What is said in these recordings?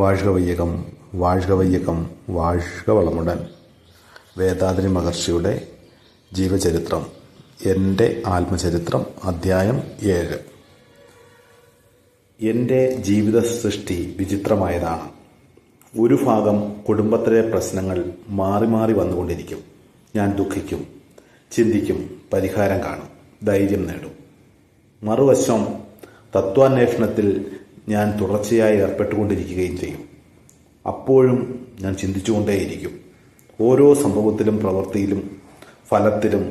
வாழ்க வையகம், வாழ்க வைയகம், வாழ்க വളമുടൻ. വേദാദ്രി മഹർഷിയുടെ ജീവചരിത്രം, എൻ്റെ ആത്മചരിത്രം, അധ്യായം 7. എൻ്റെ ജീവിത സൃഷ്ടി വിചിത്രമായതാണ്. ഒരു ഭാഗം കുടുംബത്തിലെ പ്രശ്നങ്ങൾ മാറി മാറി വന്നുകൊണ്ടിരിക്കും. ഞാൻ ദുഃഖിക്കും, ചിന്തിക്കും, പരിഹാരം കാണും, ധൈര്യം നേടും. മറുവശം തത്വാന്വേഷണത്തിൽ ഞാൻ തുടർച്ചയായി ഏർപ്പെട്ടുകൊണ്ടിരിക്കുകയും ചെയ്യും. അപ്പോഴും ഞാൻ ചിന്തിച്ചുകൊണ്ടേയിരിക്കും. ഓരോ സംഭവത്തിലും പ്രവൃത്തിയിലും ഫലത്തിലും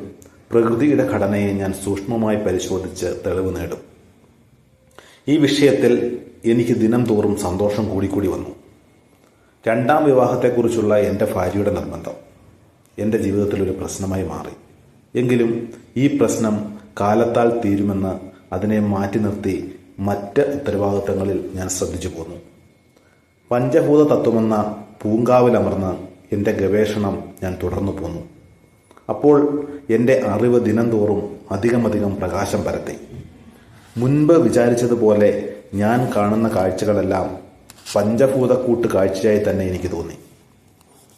പ്രകൃതിയുടെ ഘടനയെ ഞാൻ സൂക്ഷ്മമായി പരിശോധിച്ച് തെളിവ് നേടും. ഈ വിഷയത്തിൽ എനിക്ക് ദിനം തോറും സന്തോഷം കൂടിക്കൂടി വന്നു. രണ്ടാം വിവാഹത്തെക്കുറിച്ചുള്ള എൻ്റെ ഭാര്യയുടെ നിർബന്ധം എൻ്റെ ജീവിതത്തിൽ ഒരു പ്രശ്നമായി മാറി. എങ്കിലും ഈ പ്രശ്നം കാലത്താൽ തീരുമെന്ന് അതിനെ മാറ്റി നിർത്തി മറ്റ് ഉത്തരവാദിത്തങ്ങളിൽ ഞാൻ ശ്രദ്ധിച്ചു പോന്നു. പഞ്ചഭൂത തത്വമെന്ന പൂങ്കാവിലമർന്ന് എൻ്റെ ഗവേഷണം ഞാൻ തുടർന്നു പോന്നു. അപ്പോൾ എൻ്റെ അറിവ് ദിനം തോറും അധികമധികം പ്രകാശം പരത്തി. മുൻപ് വിചാരിച്ചതുപോലെ ഞാൻ കാണുന്ന കാഴ്ചകളെല്ലാം പഞ്ചഭൂതക്കൂട്ട് കാഴ്ചയായി തന്നെ എനിക്ക് തോന്നി.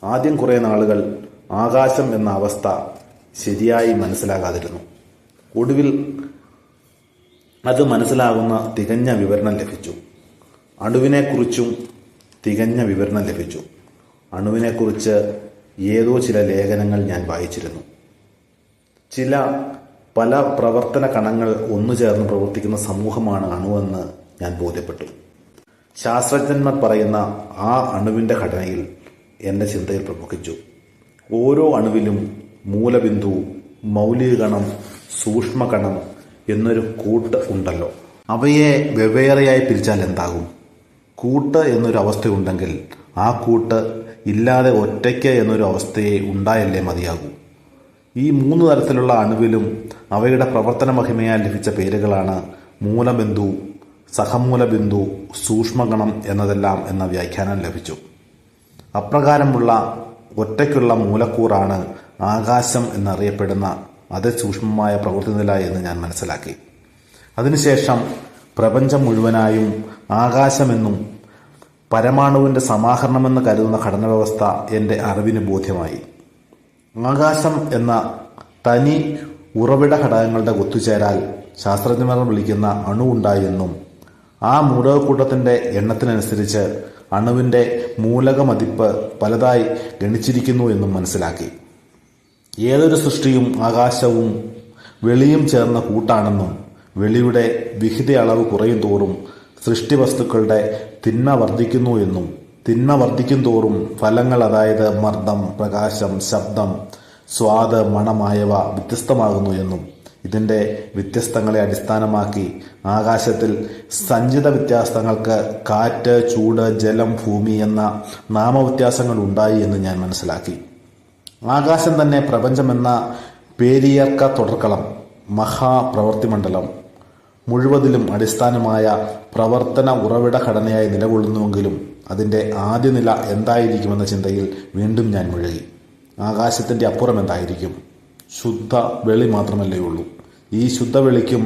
ആദ്യം കുറേ നാളുകൾ ആകാശം എന്ന അവസ്ഥ ശരിയായി മനസ്സിലാകാതിരുന്നു. ഒടുവിൽ അത് മനസ്സിലാകുന്ന തികഞ്ഞ വിവരണം ലഭിച്ചു. അണുവിനെക്കുറിച്ചും തികഞ്ഞ വിവരണം ലഭിച്ചു. അണുവിനെക്കുറിച്ച് ഏതോ ചില ലേഖനങ്ങൾ ഞാൻ വായിച്ചിരുന്നു. പല പ്രവർത്തന കണങ്ങൾ ഒന്നുചേർന്ന് പ്രവർത്തിക്കുന്ന സമൂഹമാണ് അണുവെന്ന് ഞാൻ ബോധ്യപ്പെട്ടു. ശാസ്ത്രജ്ഞന്മാർ പറയുന്ന ആ അണുവിൻ്റെ ഘടനയിൽ എൻ്റെ ചിന്തയിൽ പ്രമുഖിച്ചു. ഓരോ അണുവിലും മൂലബിന്ദു, മൗലികകണം, സൂക്ഷ്മകണം എന്നൊരു കൂട്ട് ഉണ്ടല്ലോ. അവയെ വെവ്വേറെയായി പിരിച്ചാൽ എന്താകും? കൂട്ട് എന്നൊരു അവസ്ഥയുണ്ടെങ്കിൽ ആ കൂട്ട് ഇല്ലാതെ ഒറ്റയ്ക്ക് എന്നൊരു അവസ്ഥയെ ഉണ്ടായല്ലേ മതിയാകൂ. ഈ 3 തരത്തിലുള്ള അണുവിലും അവയുടെ പ്രവർത്തന മഹിമയാൽ ലഭിച്ച പേരുകളാണ് മൂലബിന്ദു, സഹമൂലബിന്ദു, സൂക്ഷ്മഗണം എന്നതെല്ലാം എന്ന വ്യാഖ്യാനം ലഭിച്ചു. അപ്രകാരമുള്ള ഒറ്റയ്ക്കുള്ള മൂലക്കൂറാണ് ആകാശം എന്നറിയപ്പെടുന്ന അതിസൂക്ഷ്മമായ പ്രവൃത്തിനില എന്ന് ഞാൻ മനസ്സിലാക്കി. അതിനുശേഷം പ്രപഞ്ചം മുഴുവനായും ആകാശമെന്നും പരമാണുവിൻ്റെ സമാഹരണമെന്ന് കരുതുന്ന ഘടനാവ്യവസ്ഥ എൻ്റെ അറിവിന് ബോധ്യമായി. ആകാശം എന്ന തനി ഉറവിട ഘടകങ്ങളുടെ ഒത്തുചേരാൽ ശാസ്ത്രജ്ഞർ വിളിക്കുന്ന അണു ഉണ്ടായെന്നും ആ മൂലകക്കൂട്ടത്തിൻ്റെ എണ്ണത്തിനനുസരിച്ച് അണുവിൻ്റെ മൂലക മതിപ്പ് പലതായി ഗണിച്ചിരിക്കുന്നു എന്നും മനസ്സിലാക്കി. ഏതൊരു സൃഷ്ടിയും ആകാശവും വെളിയും ചേർന്ന കൂട്ടാണെന്നും വെളിയുടെ വിഹിത അളവ് കുറയും തോറും സൃഷ്ടി വസ്തുക്കളുടെ തിന്മ വർദ്ധിക്കുന്നു എന്നും തിന്മ വർദ്ധിക്കും തോറും ഫലങ്ങൾ, അതായത് മർദ്ദം, പ്രകാശം, ശബ്ദം, സ്വാദ്, മണമായവ വ്യത്യസ്തമാകുന്നു എന്നും ഇതിൻ്റെ വ്യത്യസ്തങ്ങളെ അടിസ്ഥാനമാക്കി ആകാശത്തിൽ സഞ്ചിത വ്യത്യാസങ്ങൾക്ക് കാറ്റ്, ചൂട്, ജലം, ഭൂമി എന്ന നാമവ്യത്യാസങ്ങൾ ഉണ്ടായി എന്ന് ഞാൻ മനസ്സിലാക്കി. ആകാശം തന്നെ പ്രപഞ്ചമെന്ന പേരിയർക്ക തുടർക്കളം, മഹാപ്രവൃത്തിമണ്ഡലം മുഴുവതിലും അടിസ്ഥാനമായ പ്രവർത്തന ഉറവിട ഘടനയായി നിലകൊള്ളുന്നുവെങ്കിലും അതിൻ്റെ ആദ്യ നില എന്തായിരിക്കുമെന്ന ചിന്തയിൽ വീണ്ടും ഞാൻ മുഴുകി. ആകാശത്തിൻ്റെ അപ്പുറം എന്തായിരിക്കും? ശുദ്ധ വെളി മാത്രമല്ലേ ഉള്ളൂ. ഈ ശുദ്ധവെളിക്കും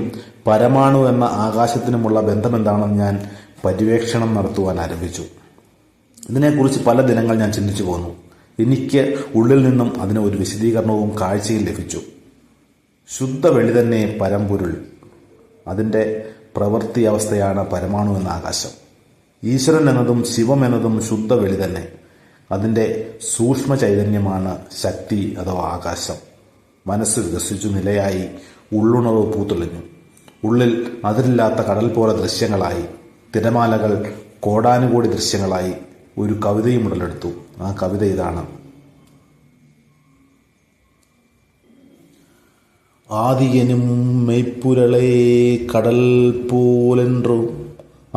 പരമാണു എന്ന ആകാശത്തിനുമുള്ള ബന്ധമെന്താണെന്ന് ഞാൻ പര്യവേക്ഷണം നടത്തുവാൻ ആരംഭിച്ചു. ഇതിനെക്കുറിച്ച് പല ദിനങ്ങൾ ഞാൻ ചിന്തിച്ചു പോന്നു. എനിക്ക് ഉള്ളിൽ നിന്നും അതിന് ഒരു വിശദീകരണവും കാഴ്ചയിൽ ലഭിച്ചു. ശുദ്ധവെളി തന്നെ പരമ്പൊരുൾ, അതിൻ്റെ പ്രവൃത്തി അവസ്ഥയാണ് പരമാണു എന്ന ആകാശം. ഈശ്വരൻ എന്നതും ശിവം എന്നതും ശുദ്ധവെളി തന്നെ. അതിൻ്റെ സൂക്ഷ്മ ചൈതന്യമാണ് ശക്തി അഥവാ ആകാശം. മനസ്സ് വികസിച്ചു നിലയായി, ഉള്ളുണർവ് പൂത്തുളഞ്ഞു. ഉള്ളിൽ അതിരില്ലാത്ത കടൽ പോലെ ദൃശ്യങ്ങളായി, തിരമാലകൾ കോടാനുകോടി ദൃശ്യങ്ങളായി ഒരു കവിതയും ഉടലെടുത്തു. ആ കവിത ഇതാണ്: ആദിയനും മെയ്പ്പുരളേ കടൽ പോലെன்று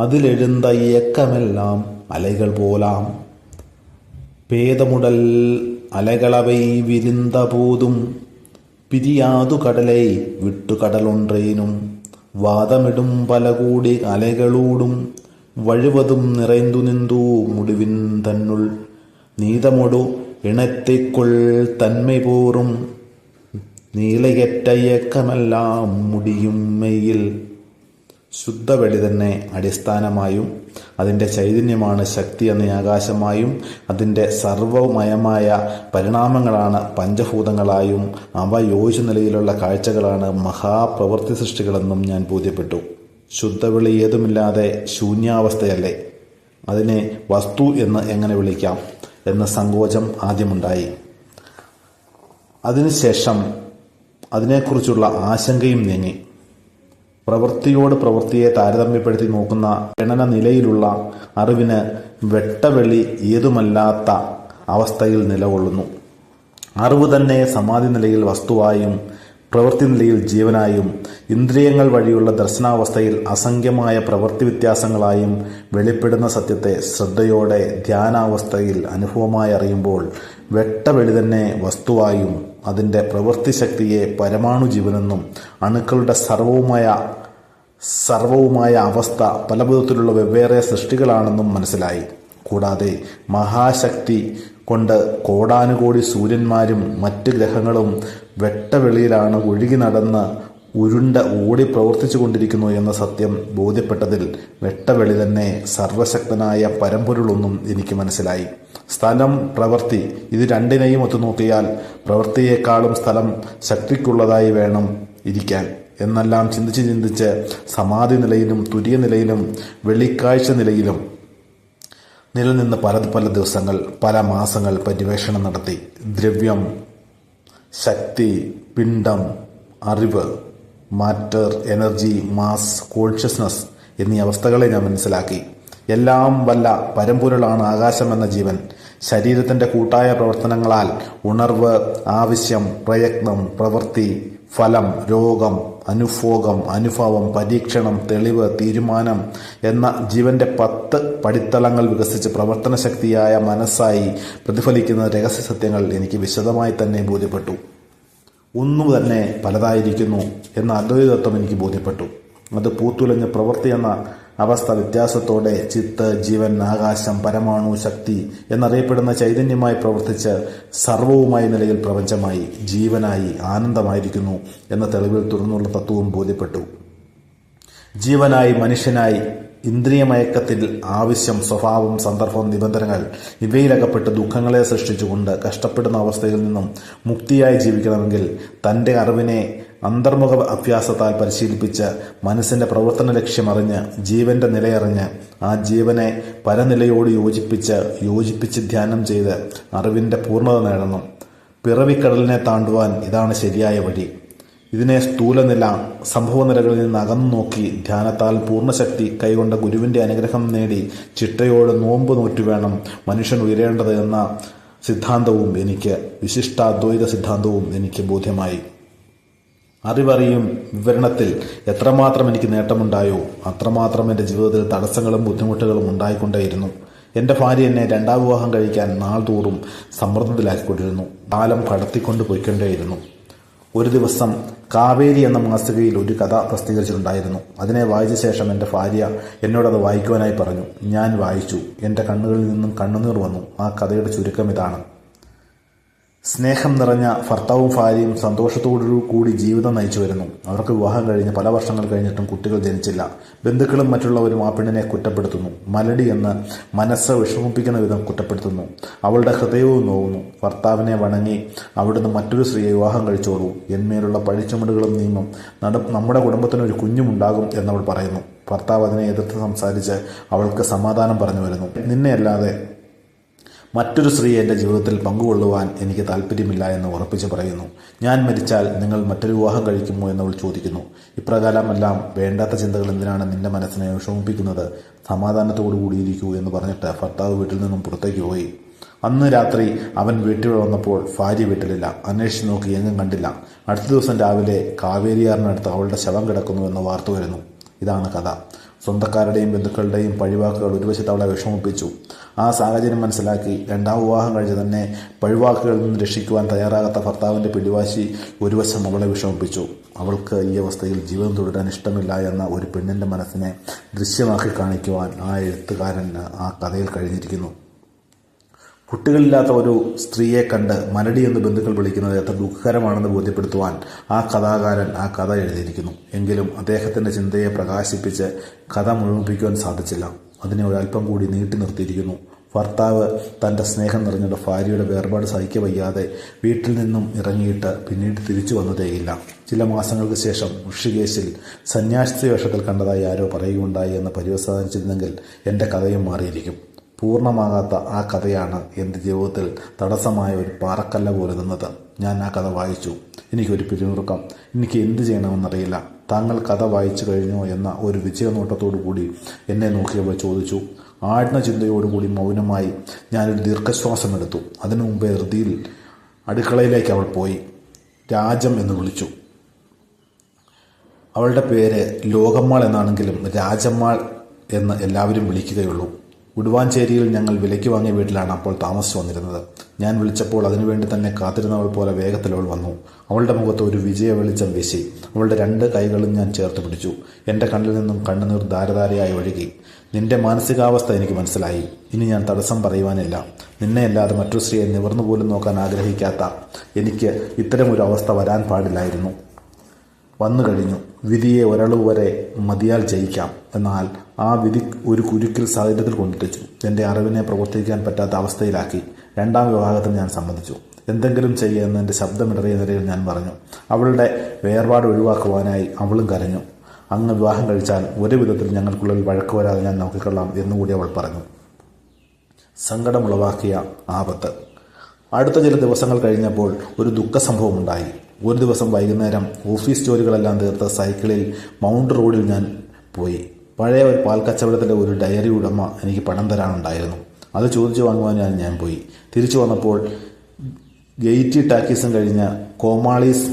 അതിലെഴുந்த ഇയക്കമെല്ലാം അലകൾ പോലാം പേദമുടൽ അലകളവൈ വിരിந்த போதும் പിരിയാതു കടലൈ വിട്ടു കടലൊன்றേനും വാദമിടും പല കൂടി അലകളൂടും വഴുവതും നിറൈന്തു നിന്തു മുടിവിൻ തന്നുൾ നീതമൊടു ഇണത്തിക്കൊൾ തന്മൈ പോറും നീളയറ്റ ഇയക്കമെല്ലാം മുടിയും മെയ്യിൽ. ശുദ്ധവെളി തന്നെ അടിസ്ഥാനമായും അതിൻ്റെ ചൈതന്യമാണ് ശക്തി എന്ന ആകാശമായും അതിൻ്റെ സർവമയമായ പരിണാമങ്ങളാണ് പഞ്ചഭൂതങ്ങളായും അവ യോജിച്ച നിലയിലുള്ള കാഴ്ചകളാണ് മഹാപ്രവൃത്തി സൃഷ്ടികളെന്നും ഞാൻ ബോധ്യപ്പെട്ടു. ശുദ്ധവിളി ഏതുമില്ലാതെ ശൂന്യാവസ്ഥയല്ലേ, അതിനെ വസ്തു എന്ന് എങ്ങനെ വിളിക്കാം എന്ന സങ്കോചം ആദ്യമുണ്ടായി. അതിനുശേഷം അതിനെക്കുറിച്ചുള്ള ആശങ്കയും നീങ്ങി. പ്രവൃത്തിയോട് പ്രവൃത്തിയെ താരതമ്യപ്പെടുത്തി നോക്കുന്ന ഗണന നിലയിലുള്ള അറിവിന് വെട്ടവെളി ഏതുമല്ലാത്ത അവസ്ഥയിൽ നിലകൊള്ളുന്നു. അറിവ് തന്നെ സമാധി നിലയിൽ വസ്തുവായും പ്രവൃത്തി നിലയിൽ ജീവനായും ഇന്ദ്രിയങ്ങൾ വഴിയുള്ള ദർശനാവസ്ഥയിൽ അസംഖ്യമായ പ്രവൃത്തി വ്യത്യാസങ്ങളായും വെളിപ്പെടുന്ന സത്യത്തെ ശ്രദ്ധയോടെ ധ്യാനാവസ്ഥയിൽ അനുഭവമായി അറിയുമ്പോൾ വെട്ടവെളി തന്നെ വസ്തുവായും അതിൻ്റെ പ്രവൃത്തി ശക്തിയെ പരമാണു ജീവനെന്നും അണുക്കളുടെ സർവവുമായ അവസ്ഥ പല വിധത്തിലുള്ള വെവ്വേറെ സൃഷ്ടികളാണെന്നും മനസ്സിലായി. കൂടാതെ മഹാശക്തി കൊണ്ട് കോടാനുകോടി സൂര്യന്മാരും മറ്റ് ഗ്രഹങ്ങളും വെട്ടവെളിയിലാണ് ഒഴുകി നടന്ന് ഉരുണ്ട ഓടി പ്രവർത്തിച്ചു കൊണ്ടിരിക്കുന്നു എന്ന സത്യം ബോധ്യപ്പെട്ടതിൽ വെട്ടവെളി തന്നെ സർവശക്തനായ പരമ്പൊരുളൊന്നും എനിക്ക് മനസ്സിലായി. സ്ഥലം, പ്രവൃത്തി ഇത് രണ്ടിനെയും ഒത്തുനോക്കിയാൽ പ്രവൃത്തിയേക്കാളും സ്ഥലം ശക്തിക്കുള്ളതായി വേണം ഇരിക്കാൻ എന്നെല്ലാം ചിന്തിച്ച് സമാധി നിലയിലും തുര്യ നിലയിലും വെളിക്കാഴ്ച നിലയിലും നിലനിന്ന് പല ദിവസങ്ങൾ, പല മാസങ്ങൾ പര്യവേഷണം നടത്തി. ദ്രവ്യം, ശക്തി, പിണ്ഡം, അറിവ്, മാറ്റർ, എനർജി, മാസ്, കോൺഷ്യസ്നസ് എന്നീ അവസ്ഥകളെ ഞാൻ മനസ്സിലാക്കി. എല്ലാം വല്ല പരമ്പൊരുളാണ് ആകാശമെന്ന ജീവൻ. ശരീരത്തിൻ്റെ കൂട്ടായ പ്രവർത്തനങ്ങളാൽ ഉണർവ്, ആവശ്യം, പ്രയത്നം, പ്രവൃത്തി, ഫലം, രോഗം, അനുഭോഗം, അനുഭവം, പരീക്ഷണം, തെളിവ്, തീരുമാനം എന്ന ജീവന്റെ 10 പടിത്തളങ്ങൾ വികസിച്ച് പ്രവർത്തന ശക്തിയായ മനസ്സായി പ്രതിഫലിക്കുന്ന രഹസ്യ സത്യങ്ങൾ എനിക്ക് വിശദമായി തന്നെ ബോധ്യപ്പെട്ടു. ഒന്നു തന്നെ പലതായിരിക്കുന്നു എന്ന അദ്വൈതത്വം എനിക്ക് ബോധ്യപ്പെട്ടു. അത് പൂത്തുലഞ്ഞ പ്രവൃത്തി എന്ന അവസ്ഥ വ്യത്യാസത്തോടെ ചിത്ത്, ജീവൻ, ആകാശം, പരമാണു, ശക്തി എന്നറിയപ്പെടുന്ന ചൈതന്യമായി പ്രവർത്തിച്ച് സർവവുമായ നിലയിൽ പ്രപഞ്ചമായി, ജീവനായി, ആനന്ദമായിരിക്കുന്നു എന്ന തെളിവിൽ തുറന്നുള്ള തത്വവും ബോധ്യപ്പെട്ടു. ജീവനായി, മനുഷ്യനായി ഇന്ദ്രിയമയക്കത്തിൽ ആവശ്യം, സ്വഭാവം, സന്ദർഭം, നിബന്ധനകൾ ഇവയിലകപ്പെട്ട് ദുഃഖങ്ങളെ സൃഷ്ടിച്ചുകൊണ്ട് കഷ്ടപ്പെടുന്ന അവസ്ഥയിൽ നിന്നും മുക്തിയായി ജീവിക്കണമെങ്കിൽ തൻ്റെ അറിവിനെ അന്തർമുഖ അഭ്യാസത്താൽ പരിശീലിപ്പിച്ച് മനസ്സിൻ്റെ പ്രവർത്തന ലക്ഷ്യമറിഞ്ഞ് ജീവന്റെ നിലയറിഞ്ഞ് ആ ജീവനെ പരനിലയോട് യോജിപ്പിച്ച് ധ്യാനം ചെയ്ത് അറിവിൻ്റെ പൂർണ്ണത നേടണം. പിറവിക്കടലിനെ താണ്ടുവാൻ ഇതാണ് ശരിയായ വഴി. ഇതിനെ സ്ഥൂലനില, സംഭവനിലകളിൽ നിന്ന് അകന്നു നോക്കി ധ്യാനത്താൽ പൂർണ്ണശക്തി കൈകൊണ്ട ഗുരുവിൻ്റെ അനുഗ്രഹം നേടി ചിട്ടയോട് നോമ്പ് നോറ്റു വേണം മനുഷ്യൻ ഉയരേണ്ടത് എന്ന സിദ്ധാന്തവും വിശിഷ്ടാദ്വൈത സിദ്ധാന്തവും എനിക്ക് ബോധ്യമായി. അറിവറിയും വിവരണത്തിൽ എത്രമാത്രം എനിക്ക് നേട്ടമുണ്ടായോ അത്രമാത്രം എൻ്റെ ജീവിതത്തിൽ തടസ്സങ്ങളും ബുദ്ധിമുട്ടുകളും ഉണ്ടായിക്കൊണ്ടേയിരുന്നു. എൻ്റെ ഭാര്യ എന്നെ 2ാം വിവാഹം കഴിക്കാൻ നാൾതോറും സമ്മർദ്ദത്തിലാക്കിക്കൊണ്ടിരുന്നു. കാലം കടത്തിക്കൊണ്ട് പോയിക്കൊണ്ടേയിരുന്നു. ഒരു ദിവസം കാവേരി എന്ന മാസികയിൽ ഒരു കഥ പ്രസിദ്ധീകരിച്ചിട്ടുണ്ടായിരുന്നു. അതിനെ വായിച്ച ശേഷം എൻ്റെ ഭാര്യ എന്നോടത് വായിക്കുവാനായി പറഞ്ഞു. ഞാൻ വായിച്ചു. എൻ്റെ കണ്ണുകളിൽ നിന്നും കണ്ണുനീർ വന്നു. ആ കഥയുടെ ചുരുക്കം ഇതാണ്. സ്നേഹം നിറഞ്ഞ ഭർത്താവും ഭാര്യയും സന്തോഷത്തോടു കൂടി ജീവിതം നയിച്ചു വരുന്നു. അവർക്ക് വിവാഹം കഴിഞ്ഞ് പല വർഷങ്ങൾ കഴിഞ്ഞിട്ടും കുട്ടികൾ ജനിച്ചില്ല. ബന്ധുക്കളും മറ്റുള്ളവരും ആ പെണ്ണിനെ കുറ്റപ്പെടുത്തുന്നു. മലടി എന്ന് മനസ്സ് വിഷമിപ്പിക്കുന്ന വിധം കുറ്റപ്പെടുത്തുന്നു. അവളുടെ ഹൃദയവും നോവുന്നു. ഭർത്താവിനെ വണങ്ങി അവിടുന്ന് മറ്റൊരു സ്ത്രീയെ വിവാഹം കഴിച്ചോളൂ, എന്മേലുള്ള പഴിച്ചുമടുകളും നീങ്ങും, നമ്മുടെ കുടുംബത്തിനൊരു കുഞ്ഞുമുണ്ടാകും എന്നവൾ പറയുന്നു. ഭർത്താവ് അതിനെ എതിർത്ത് സംസാരിച്ച് അവൾക്ക് സമാധാനം പറഞ്ഞു വരുന്നു. നിന്നെയല്ലാതെ മറ്റൊരു സ്ത്രീയെ എൻ്റെ ജീവിതത്തിൽ പങ്കുകൊള്ളുവാൻ എനിക്ക് താല്പര്യമില്ല എന്ന് ഉറപ്പിച്ച് പറയുന്നു. ഞാൻ മരിച്ചാൽ നിങ്ങൾ മറ്റൊരു വിവാഹം കഴിക്കുമോ എന്നവൾ ചോദിക്കുന്നു. ഇപ്രകാരമെല്ലാം വേണ്ടാത്ത ചിന്തകൾ എന്തിനാണ് നിന്റെ മനസ്സിനെ വിഷമിപ്പിക്കുന്നത്? സമാധാനത്തോടു കൂടിയിരിക്കൂ എന്ന് പറഞ്ഞിട്ട് ഭർത്താവ് വീട്ടിൽ നിന്നും പുറത്തേക്ക് പോയി. അന്ന് രാത്രി അവൻ വീട്ടിൽ വന്നപ്പോൾ ഭാര്യ വീട്ടിലില്ല. അന്വേഷിച്ച് നോക്കി, എങ്ങും കണ്ടില്ല. അടുത്ത ദിവസം രാവിലെ കാവേരിയാറിനടുത്ത് അവളുടെ ശവം കിടക്കുന്നു എന്ന വാർത്ത വരുന്നു. ഇതാണ് കഥ. സ്വന്തക്കാരുടെയും ബന്ധുക്കളുടെയും പഴിവാക്കുകൾ ഒരു വശത്ത് അവളെ വിഷമിപ്പിച്ചു. ആ സാഹചര്യം മനസ്സിലാക്കി 2ാം വിവാഹം കഴിച്ച് തന്നെ പഴിവാക്കുകളിൽ നിന്ന് രക്ഷിക്കുവാൻ തയ്യാറാകാത്ത ഭർത്താവിൻ്റെ പിടിവാശി ഒരു വശം അവളെ വിഷമിപ്പിച്ചു. അവൾക്ക് ഈ അവസ്ഥയിൽ ജീവിതം തുടരാൻ ഇഷ്ടമില്ല എന്ന ഒരു പെണ്ണിൻ്റെ മനസ്സിനെ ദൃശ്യമാക്കി കാണിക്കുവാൻ ആ എഴുത്തുകാരന് ആ കഥയിൽ കഴിഞ്ഞിരിക്കുന്നു. കുട്ടികളില്ലാത്ത ഒരു സ്ത്രീയെ കണ്ട് മലടി എന്ന് ബന്ധുക്കൾ വിളിക്കുന്നത് എത്ര ദുഃഖകരമാണെന്ന് ബോധ്യപ്പെടുത്തുവാൻ ആ കഥാകാരൻ ആ കഥ എഴുതിയിരിക്കുന്നു. എങ്കിലും അദ്ദേഹത്തിൻ്റെ ചിന്തയെ പ്രകാശിപ്പിച്ച് കഥ മുഴുമിപ്പിക്കുവാൻ സാധിച്ചില്ല. അതിനെ ഒരല്പം കൂടി നീട്ടി നിർത്തിയിരിക്കുന്നു. ഭർത്താവ് തൻ്റെ സ്നേഹം നിറഞ്ഞ ഭാര്യയുടെ വേർപാട് സഹിക്കവയ്യാതെ വീട്ടിൽ നിന്നും ഇറങ്ങിയിട്ട് പിന്നീട് തിരിച്ചു വന്നതേയില്ല. ചില മാസങ്ങൾക്ക് ശേഷം ഋഷികേശിൽ സന്യാസി വേഷത്തിൽ കണ്ടതായി ആരോ പറയുകയുണ്ടായി എന്ന് പര്യവസാനിച്ചിരുന്നെങ്കിൽ എൻ്റെ കഥയും മാറിയിരിക്കും. പൂർണ്ണമാകാത്ത ആ കഥയാണ് എൻ്റെ ജീവിതത്തിൽ തടസ്സമായ ഒരു പാറക്കല്ല പോലെ നിന്നത്. ഞാൻ ആ കഥ വായിച്ചു. എനിക്കൊരു പിരിമുറുക്കം. എനിക്ക് എന്ത് ചെയ്യണമെന്നറിയില്ല. താങ്കൾ കഥ വായിച്ചു കഴിഞ്ഞോ എന്ന ഒരു വിജയനോട്ടത്തോടു കൂടി എന്നെ നോക്കിയവൾ ചോദിച്ചു. ആഴ്ന്ന ചിന്തയോടുകൂടി മൗനമായി ഞാനൊരു ദീർഘശ്വാസമെടുത്തു. അതിനു മുമ്പേ ധൃതിയിൽ അടുക്കളയിലേക്ക് അവൾ പോയി. രാജം എന്ന് വിളിച്ചു. അവളുടെ പേര് ലോകമ്മാൾ എന്നാണെങ്കിലും രാജമ്മാൾ എന്ന് എല്ലാവരും വിളിക്കുകയുള്ളൂ. ഉടുവാഞ്ചേരിയിൽ ഞങ്ങൾ വിലയ്ക്ക് വാങ്ങിയ വീട്ടിലാണ് അപ്പോൾ താമസിച്ചു വന്നിരുന്നത്. ഞാൻ വിളിച്ചപ്പോൾ അതിനുവേണ്ടി തന്നെ കാത്തിരുന്നവൾ പോലെ വേഗത്തിൽ അവൾ വന്നു. അവളുടെ മുഖത്ത് ഒരു വിജയ വെളിച്ചം വീശി. അവളുടെ 2 കൈകളും ഞാൻ ചേർത്ത് പിടിച്ചു. എൻ്റെ കണ്ണിൽ നിന്നും കണ്ണുനീർ ധാരധാരയായി ഒഴുകി. നിന്റെ മാനസികാവസ്ഥ എനിക്ക് മനസ്സിലായി. ഇനി ഞാൻ തടസ്സം പറയുവാനില്ല. നിന്നെയല്ലാതെ മറ്റൊരു സ്ത്രീയെ നിവർന്നു പോലും നോക്കാൻ ആഗ്രഹിക്കാത്ത എനിക്ക് ഇത്തരമൊരു അവസ്ഥ വരാൻ പാടില്ലായിരുന്നു. വന്നു കഴിഞ്ഞു. വിധിയെ ഒരളവ് വരെ മതിയാൽ ജയിക്കാം. എന്നാൽ ആ വിധി ഒരു കുരുക്കിൽ സാഹചര്യത്തിൽ കൊണ്ടെത്തിച്ചു. എൻ്റെ അറിവിനെ പ്രവർത്തിക്കാൻ പറ്റാത്ത അവസ്ഥയിലാക്കി. 2ാം വിവാഹത്തിന് ഞാൻ സമ്മതിച്ചു. എന്തെങ്കിലും ചെയ്യുമെന്ന് എൻ്റെ ശബ്ദമിടറിയ നിലയിൽ ഞാൻ പറഞ്ഞു. അവളുടെ വേർപാട് ഒഴിവാക്കുവാനായി അവളും കരഞ്ഞു. അങ്ങ് വിവാഹം കഴിച്ചാൽ ഒരു വിധത്തിൽ ഞങ്ങൾക്കുള്ളിൽ വഴക്ക് വരാതെ ഞാൻ നോക്കിക്കൊള്ളാം എന്നുകൂടി അവൾ പറഞ്ഞു. സങ്കടമുളവാക്കിയ ആപത്ത്. അടുത്ത ചില ദിവസങ്ങൾ കഴിഞ്ഞപ്പോൾ ഒരു ദുഃഖസംഭവം ഉണ്ടായി. ഒരു ദിവസം വൈകുന്നേരം ഓഫീസ് ജോലികളെല്ലാം തീർത്ത് സൈക്കിളിൽ മൗണ്ട് റോഡിൽ ഞാൻ പോയി. പഴയ ഒരു പാൽ കച്ചവടത്തിൻ്റെ ഒരു ഡയറി ഉടമ എനിക്ക് പണം തരാനുണ്ടായിരുന്നു. അത് ചോദിച്ചു വാങ്ങുവാൻ ഞാൻ പോയി. തിരിച്ചു വന്നപ്പോൾ ഗെയ്റ്റി ടാക്കീസും കഴിഞ്ഞ് കോമാളീസ്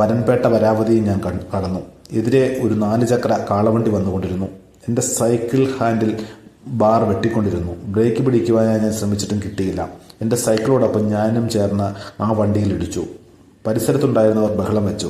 വരൻപേട്ട വരാവതിയും ഞാൻ കടന്നു. എതിരെ ഒരു 4 ചക്ര കാളവണ്ടി വന്നുകൊണ്ടിരുന്നു. എൻ്റെ സൈക്കിൾ ഹാൻഡിൽ ബാർ വെട്ടിക്കൊണ്ടിരുന്നു. ബ്രേക്ക് പിടിക്കുവാനായി ഞാൻ ശ്രമിച്ചിട്ടും കിട്ടിയില്ല. എൻ്റെ സൈക്കിളോടൊപ്പം ഞാനും ചേർന്ന് ആ വണ്ടിയിൽ ഇടിച്ചു. പരിസരത്തുണ്ടായിരുന്നവർ ബഹളം വെച്ചു.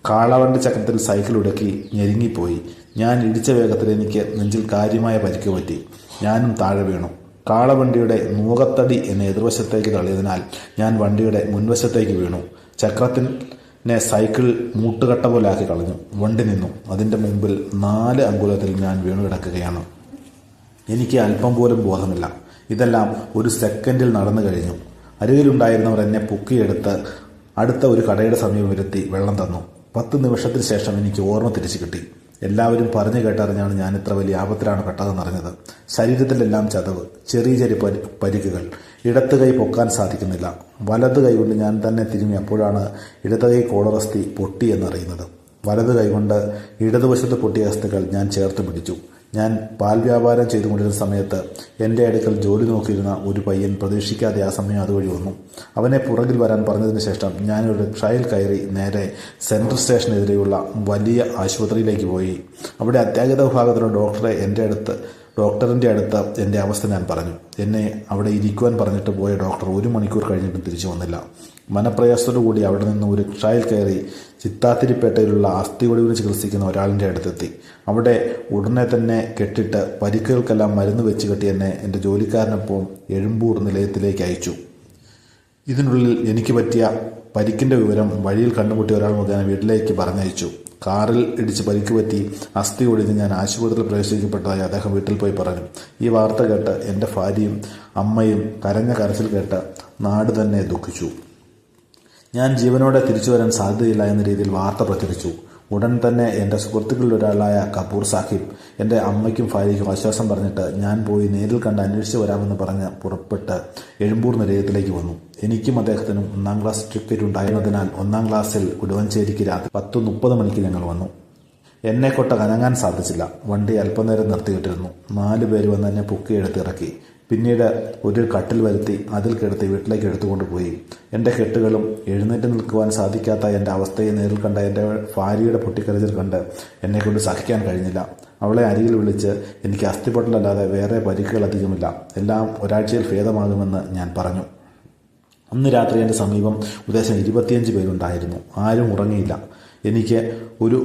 കാളവണ്ടി ചക്രത്തിൽ സൈക്കിൾ ഉടക്കി ഞെരുങ്ങിപ്പോയി. ഞാൻ ഇടിച്ച വേഗത്തിൽ എനിക്ക് നെഞ്ചിൽ കാര്യമായ പരിക്ക് പറ്റി. ഞാനും താഴെ വീണു. കാളവണ്ടിയുടെ മൂകത്തടി എന്നെ എതിർവശത്തേക്ക് തള്ളിയതിനാൽ ഞാൻ വണ്ടിയുടെ മുൻവശത്തേക്ക് വീണു. ചക്രത്തിനെ സൈക്കിൾ മൂട്ടുകട്ട പോലെ ആക്കി കളഞ്ഞു. വണ്ടി നിന്നു. അതിൻ്റെ മുമ്പിൽ 4 അങ്കുലത്തിൽ ഞാൻ വീണു കിടക്കുകയാണ്. എനിക്ക് അല്പം പോലും ബോധമില്ല. ഇതെല്ലാം ഒരു സെക്കൻഡിൽ നടന്നു കഴിഞ്ഞു. അരികിലുണ്ടായിരുന്നവർ എന്നെ പൊക്കിയെടുത്ത് അടുത്ത ഒരു കടയുടെ സമീപം ഇരുത്തി വെള്ളം തന്നു. 10 നിമിഷത്തിന് ശേഷം എനിക്ക് ഓർമ്മ തിരിച്ചു കിട്ടി. എല്ലാവരും പറഞ്ഞു കേട്ടറിഞ്ഞാണ് ഞാൻ ഇത്ര വലിയ ആപത്തിലാണ് പെട്ടതെന്നറിഞ്ഞത്. ശരീരത്തിലെല്ലാം ചതവ്, ചെറിയ ചെറിയ പരിക്കുകൾ. ഇടത്ത് കൈ പൊക്കാൻ സാധിക്കുന്നില്ല. വലത് കൈ കൊണ്ട് ഞാൻ തന്നെ തിരുമ്മി. അപ്പോഴാണ് ഇടത് കൈ കോളറസ്ഥി പൊട്ടി എന്നറിയുന്നത്. വലത് കൈ കൊണ്ട് ഇടതുവശത്ത് പൊട്ടിയ അസ്ഥികൾ ഞാൻ ചേർത്ത് പിടിച്ചു. ഞാൻ പാൽ വ്യാപാരം ചെയ്തുകൊണ്ടിരുന്ന സമയത്ത് എൻ്റെ അടുക്കൽ ജോലി നോക്കിയിരുന്ന ഒരു പയ്യൻ പ്രതീക്ഷിക്കാതെ ആ സമയം അതുവഴി വന്നു. അവനെ പുറകിൽ വരാൻ പറഞ്ഞതിന് ശേഷം ഞാനൊരു റിക്ഷയിൽ കയറി നേരെ സെൻട്രൽ സ്റ്റേഷനെതിരെയുള്ള വലിയ ആശുപത്രിയിലേക്ക് പോയി. അവിടെ അത്യാഹിത വിഭാഗത്തിലുള്ള ഡോക്ടറിൻ്റെ അടുത്ത് എൻ്റെ അവസ്ഥ ഞാൻ പറഞ്ഞു. എന്നെ അവിടെ ഇരിക്കുവാൻ പറഞ്ഞിട്ട് പോയ ഡോക്ടർ 1 മണിക്കൂർ കഴിഞ്ഞിട്ടും തിരിച്ചു വന്നില്ല. മനപ്രയാസത്തോടു കൂടി അവിടെ നിന്ന് ഒരു റിക്ഷയിൽ കയറി ചിത്താത്തിരിപ്പേട്ടയിലുള്ള അസ്ഥി ഒടിവിന് ചികിത്സിക്കുന്ന ഒരാളിൻ്റെ അടുത്തെത്തി. അവിടെ ഉടനെ തന്നെ കെട്ടിട്ട് പരിക്കുകൾക്കെല്ലാം മരുന്ന് വെച്ച് കെട്ടി എന്നെ എൻ്റെ ജോലിക്കാരനൊപ്പം എഴുമ്പൂർ നിലയത്തിലേക്ക് അയച്ചു. ഇതിനുള്ളിൽ എനിക്ക് പറ്റിയ പരിക്കിൻ്റെ വിവരം വഴിയിൽ കണ്ടുമുട്ടിയ ഒരാൾ മുഖേന വീട്ടിലേക്ക് പറഞ്ഞയച്ചു. കാറിൽ ഇടിച്ച് പരിക്ക് പറ്റി അസ്ഥി ഒടിഞ്ഞ് ഞാൻ ആശുപത്രിയിൽ പ്രവേശിക്കപ്പെട്ടതായി അദ്ദേഹം വീട്ടിൽ പോയി പറഞ്ഞു. ഈ വാർത്ത കേട്ട് എൻ്റെ ഭാര്യയും അമ്മയും കരഞ്ഞ കരച്ചിൽ കേട്ട് നാട് തന്നെ ദുഃഖിച്ചു. ഞാൻ ജീവനോടെ തിരിച്ചു വരാൻ സാധ്യതയില്ല എന്ന രീതിയിൽ വാർത്ത പ്രചരിച്ചു. ഉടൻ തന്നെ എൻ്റെ സുഹൃത്തുക്കളിൽ ഒരാളായ കപൂർ സാഹിബ് എൻ്റെ അമ്മയ്ക്കും ഭാര്യയ്ക്കും ആശ്വാസം പറഞ്ഞിട്ട് ഞാൻ പോയി നേരിൽ കണ്ട് അന്വേഷിച്ച് വരാമെന്ന് പറഞ്ഞ് പുറപ്പെട്ട് എഴുമ്പൂർ നിലയത്തിലേക്ക് വന്നു. എനിക്കും അദ്ദേഹത്തിനും 1-ാം ക്ലാസ് ടിക്കറ്റ് ഉണ്ടായിരുന്നതിനാൽ 1-ാം ക്ലാസ്സിൽ ഉടുവഞ്ചേരിക്ക് രാത്രി 10:30 മണിക്ക് ഞങ്ങൾ വന്നു. എന്നെ കൊട്ട കനങ്ങാൻ സാധിച്ചില്ല. വണ്ടി അല്പനേരം നിർത്തിയിട്ടിരുന്നു. 4 പേര് വന്ന് എന്നെ പൊക്കിയെടുത്തിറക്കി. പിന്നീട് ഒരു കട്ടിൽ വരുത്തി അതിൽ കിടത്തി വീട്ടിലേക്ക് എടുത്തുകൊണ്ടുപോയി. എൻ്റെ കെട്ടുകളും എഴുന്നേറ്റ് നിൽക്കുവാൻ സാധിക്കാത്ത എൻ്റെ അവസ്ഥയെ നേരിൽ കണ്ട എൻ്റെ ഭാര്യയുടെ പൊട്ടിക്കരച്ചിൽ കണ്ട് എന്നെക്കൊണ്ട് സഹിക്കാൻ കഴിഞ്ഞില്ല. അവളെ അരികിൽ വിളിച്ച് എനിക്ക് അസ്ഥിപൊട്ടലല്ലാതെ വേറെ പരിക്കുകൾ അധികമില്ല, എല്ലാം ഒരാഴ്ചയിൽ ഭേദമാകുമെന്ന് ഞാൻ പറഞ്ഞു. അന്ന് രാത്രി എൻ്റെ സമീപം ഉദ്ദേശം 25 പേരുണ്ടായിരുന്നു. ആരും ഉറങ്ങിയില്ല. എനിക്ക് ഒരു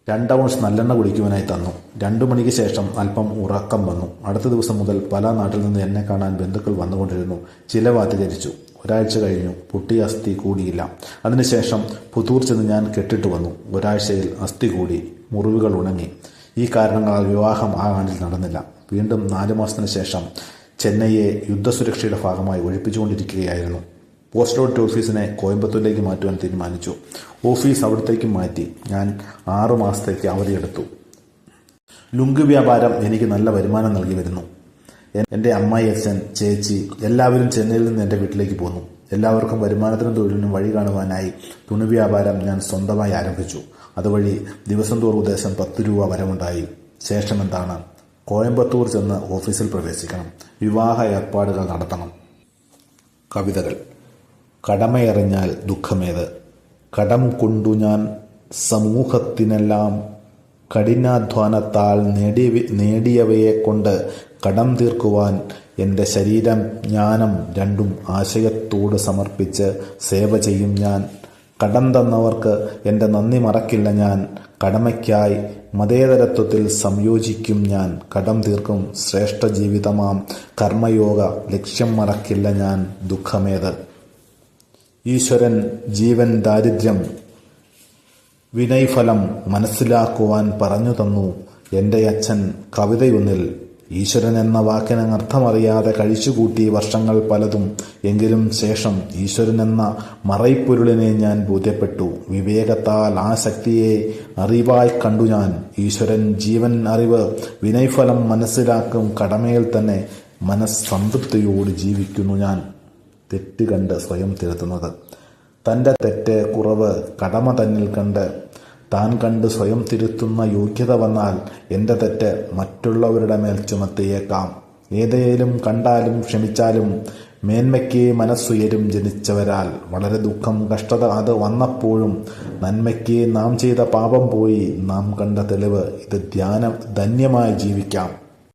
2 ഔൺസ് നല്ലെണ്ണ കുടിക്കുവാനായി തന്നു. 2 മണിക്ക് ശേഷം അല്പം ഉറക്കം വന്നു. അടുത്ത ദിവസം മുതൽ പല നാട്ടിൽ നിന്ന് എന്നെ കാണാൻ ബന്ധുക്കൾ വന്നുകൊണ്ടിരുന്നു. ചിലവ് അധികരിച്ചു. ഒരാഴ്ച കഴിഞ്ഞു. പൊട്ടിയ അസ്ഥി കൂടിയില്ല. അതിനുശേഷം പുത്തൂർ ചെന്ന് ഞാൻ കെട്ടിട്ട് വന്നു. ഒരാഴ്ചയിൽ അസ്ഥി കൂടി, മുറിവുകൾ ഉണങ്ങി. ഈ കാരണങ്ങളാൽ വിവാഹം ആ ആണ്ടിൽ നടന്നില്ല. വീണ്ടും 4 മാസത്തിന് ശേഷം ചെന്നൈയെ യുദ്ധസുരക്ഷയുടെ ഭാഗമായി ഒഴിപ്പിച്ചുകൊണ്ടിരിക്കുകയായിരുന്നു. പോസ്റ്റ് ഓഫീസിനെ കോയമ്പത്തൂരിലേക്ക് മാറ്റുവാൻ തീരുമാനിച്ചു. ഓഫീസ് അവിടത്തേക്ക് മാറ്റി. ഞാൻ 6 മാസത്തേക്ക് അവധിയെടുത്തു. ലുങ്ക് വ്യാപാരം എനിക്ക് നല്ല വരുമാനം നൽകി വരുന്നു. എൻ്റെ അമ്മായി, അച്ഛൻ, ചേച്ചി എല്ലാവരും ചെന്നൈയിൽ നിന്ന് എൻ്റെ വീട്ടിലേക്ക് പോന്നു. എല്ലാവർക്കും വരുമാനത്തിനും തൊഴിലിനും വഴി കാണുവാനായി തുണി വ്യാപാരം ഞാൻ സ്വന്തമായി ആരംഭിച്ചു. അതുവഴി ദിവസം തോറും ഉദ്ദേശം 10 രൂപ വരവുണ്ടായി. ശേഷം എന്താണ്? കോയമ്പത്തൂർ ചെന്ന് ഓഫീസിൽ പ്രവേശിക്കണം. വിവാഹ ഏർപ്പാടുകൾ നടത്തണം. കവിതകൾ. കടമയറിഞ്ഞാൽ ദുഃഖമേത്? കടം കൊണ്ടു ഞാൻ സമൂഹത്തിനെല്ലാം കഠിനാധ്വാനത്താൽ നേടിയവയെക്കൊണ്ട് കടം തീർക്കുവാൻ എൻ്റെ ശരീരം ജ്ഞാനം രണ്ടും ആശയത്തോട് സമർപ്പിച്ച് സേവ ചെയ്യും ഞാൻ. കടം തന്നവർക്ക് എൻ്റെ നന്ദി മറക്കില്ല ഞാൻ. കടമയ്ക്കായി മതേതരത്വത്തിൽ സംയോജിക്കും ഞാൻ. കടം തീർക്കും ശ്രേഷ്ഠ ജീവിതമാം കർമ്മയോഗ ലക്ഷ്യം മറക്കില്ല ഞാൻ. ദുഃഖമേത്? ഈശ്വരൻ ജീവൻ ദാരിദ്ര്യം വിനയ്ഫലം മനസ്സിലാക്കുവാൻ പറഞ്ഞു തന്നു എൻ്റെ അച്ഛൻ കവിതയൊന്നിൽ. ഈശ്വരൻ എന്ന വാക്കിന് അർത്ഥമറിയാതെ കഴിച്ചുകൂട്ടി വർഷങ്ങൾ പലതും. എങ്കിലും ശേഷം ഈശ്വരൻ എന്ന മറൈപ്പൊരുളിനെ ഞാൻ ബോധ്യപ്പെട്ടു. വിവേകത്താൽ ആ ശക്തിയെ അറിവായി കണ്ടു ഞാൻ. ഈശ്വരൻ ജീവൻ അറിവ് വിനയ്ഫലം മനസ്സിലാക്കും കടമയിൽ തന്നെ മനസ്സംതൃപ്തിയോട് ജീവിക്കുന്നു ഞാൻ. തെറ്റ് കണ്ട് സ്വയം തിരുത്തുന്നത്. തൻ്റെ തെറ്റ് കുറവ് കടമ തന്നിൽ കണ്ട് താൻ കണ്ട് സ്വയം തിരുത്തുന്ന യോഗ്യത വന്നാൽ എൻ്റെ തെറ്റ് മറ്റുള്ളവരുടെ മേൽ ചുമത്തിയേക്കാം. ഏതേലും കണ്ടാലും ക്ഷമിച്ചാലും മേന്മയ്ക്ക് മനസ്സുയരും ജനിച്ചവരാൽ. വളരെ ദുഃഖം കഷ്ടത അത് വന്നപ്പോഴും നന്മയ്ക്ക് നാം ചെയ്ത പാപം പോയി നാം കണ്ട തെളിവ് ഇത് ധന്യമായി ജീവിക്കാം.